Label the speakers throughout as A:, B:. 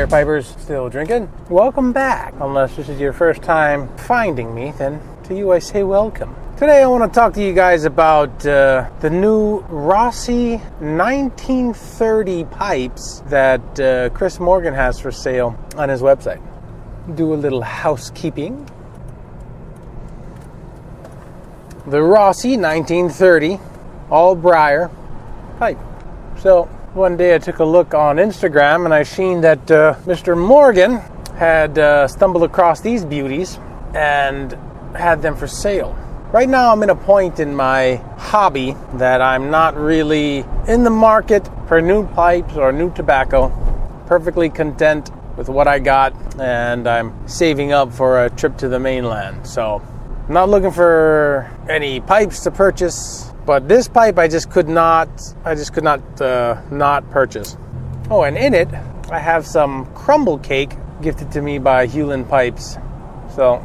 A: there, pipers. Still drinking? Welcome back. Unless this is your first time finding me, then to you I say welcome. Today I want to talk to you guys about the new ROSSI 1930 pipes that Chris Morgan has for sale on his website. Do a little housekeeping. The ROSSI 1930 all briar pipe. So one day I took a look on Instagram and I seen that Mr. Morgan had stumbled across these beauties and had them for sale. Right now I'm in a point in my hobby that I'm not really in the market for new pipes or new tobacco. Perfectly content with what I got, and I'm saving up for a trip to the mainland. So I'm not looking for any pipes to purchase. But this pipe I just could not not purchase. Oh, and in it, I have some crumble cake gifted to me by Hewlin Pipes. So,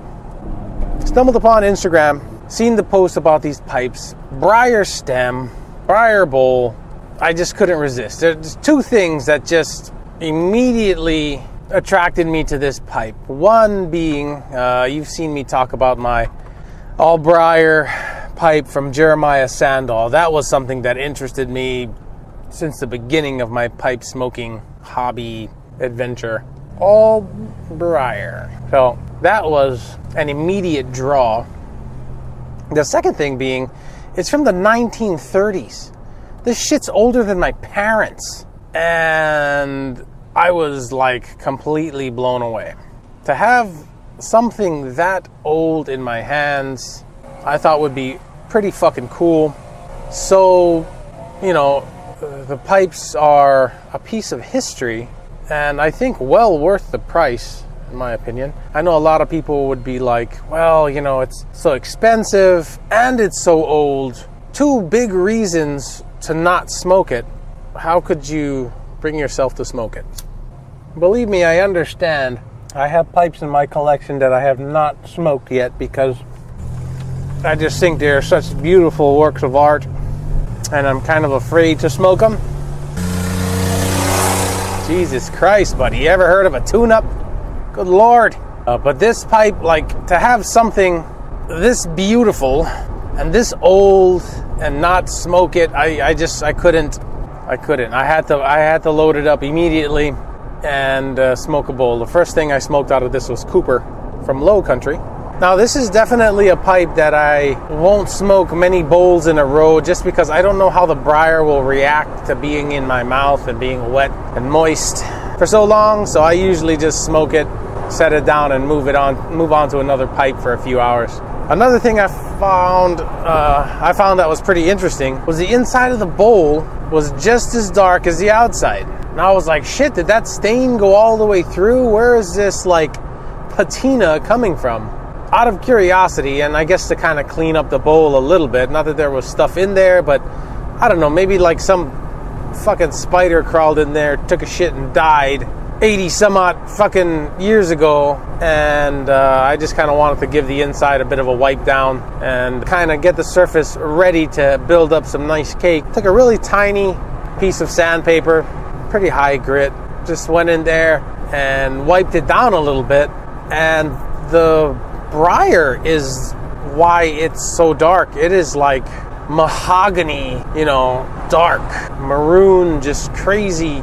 A: stumbled upon Instagram, seen the post about these pipes, briar stem, briar bowl. I just couldn't resist. There's two things that just immediately attracted me to this pipe. One being, you've seen me talk about my all briar pipe from Jeremiah Sandall. That was something that interested me since the beginning of my pipe smoking hobby adventure. All briar. So that was an immediate draw. The second thing being, it's from the 1930s. This shit's older than my parents. And I was like completely blown away. To have something that old in my hands, I thought would be pretty fucking cool. So, you know, the pipes are a piece of history, and I think well worth the price, in my opinion. I know a lot of people would be like, well, you know, it's so expensive and it's so old. Two big reasons to not smoke it. How could you bring yourself to smoke it? Believe me, I understand. I have pipes in my collection that I have not smoked yet because I just think they're such beautiful works of art, and I'm kind of afraid to smoke them. Jesus Christ, buddy, you ever heard of a tune-up? Good Lord. But this pipe, like, to have something this beautiful and this old and not smoke it, I couldn't. I had to load it up immediately and smoke a bowl. The first thing I smoked out of this was Cooper from Low Country. Now, this is definitely a pipe that I won't smoke many bowls in a row just because I don't know how the briar will react to being in my mouth and being wet and moist for so long. So I usually just smoke it, set it down, and move on to another pipe for a few hours. Another thing I found that was pretty interesting was the inside of the bowl was just as dark as the outside. And I was like, shit, did that stain go all the way through? Where is this, like, patina coming from? Out of curiosity, and I guess to kind of clean up the bowl a little bit, not that there was stuff in there, but I don't know, maybe like some fucking spider crawled in there, took a shit and died 80 some odd fucking years ago, and I just kind of wanted to give the inside a bit of a wipe down and kind of get the surface ready to build up some nice cake. Took a really tiny piece of sandpaper, pretty high grit, just went in there and wiped it down a little bit, and the briar is why it's so dark. It is like mahogany, you know, dark, maroon, just crazy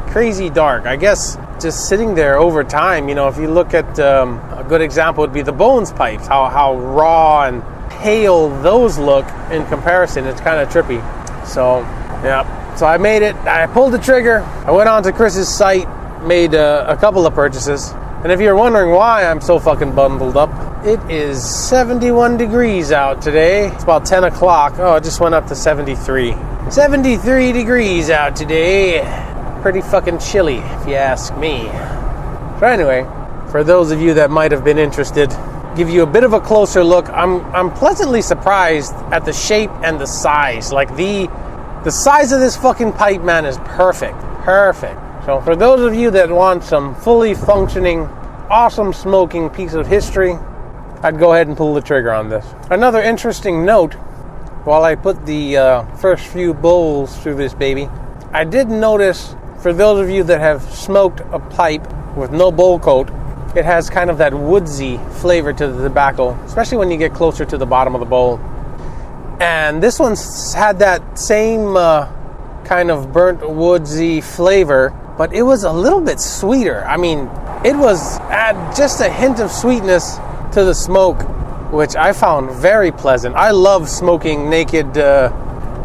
A: dark. I guess just sitting there over time, you know, if you look at a good example would be the Bones pipes, how raw and pale those look in comparison. It's kind of trippy. So yeah, so I made it. I pulled the trigger. I went on to Chris's site, made a couple of purchases. And if you're wondering why I'm so fucking bundled up, it is 71 degrees out today. It's about 10 o'clock. Oh, it just went up to 73. 73 degrees out today. Pretty fucking chilly, if you ask me. So anyway, for those of you that might have been interested, give you a bit of a closer look. I'm pleasantly surprised at the shape and the size. Like the size of this fucking pipe, man, is perfect. Perfect. So for those of you that want some fully functioning, awesome smoking piece of history, I'd go ahead and pull the trigger on this. Another interesting note, while I put the first few bowls through this baby, I did notice For those of you that have smoked a pipe with no bowl coat, it has kind of that woodsy flavor to the tobacco, especially when you get closer to the bottom of the bowl. And this one's had that same kind of burnt woodsy flavor, but it was a little bit sweeter. I mean, it was add just a hint of sweetness to the smoke, which I found very pleasant. I love smoking naked,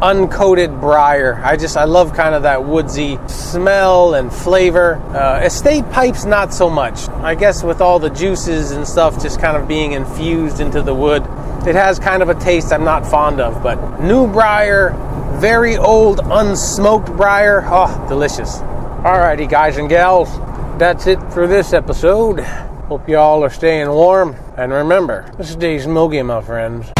A: uncoated briar. I love kind of that woodsy smell and flavor. Estate pipes, not so much. I guess with all the juices and stuff just kind of being infused into the wood, it has kind of a taste I'm not fond of. But new briar, very old unsmoked briar, oh, delicious. Alrighty, guys and gals, that's it for this episode. Hope you all are staying warm. And remember, stay smoky, my friends.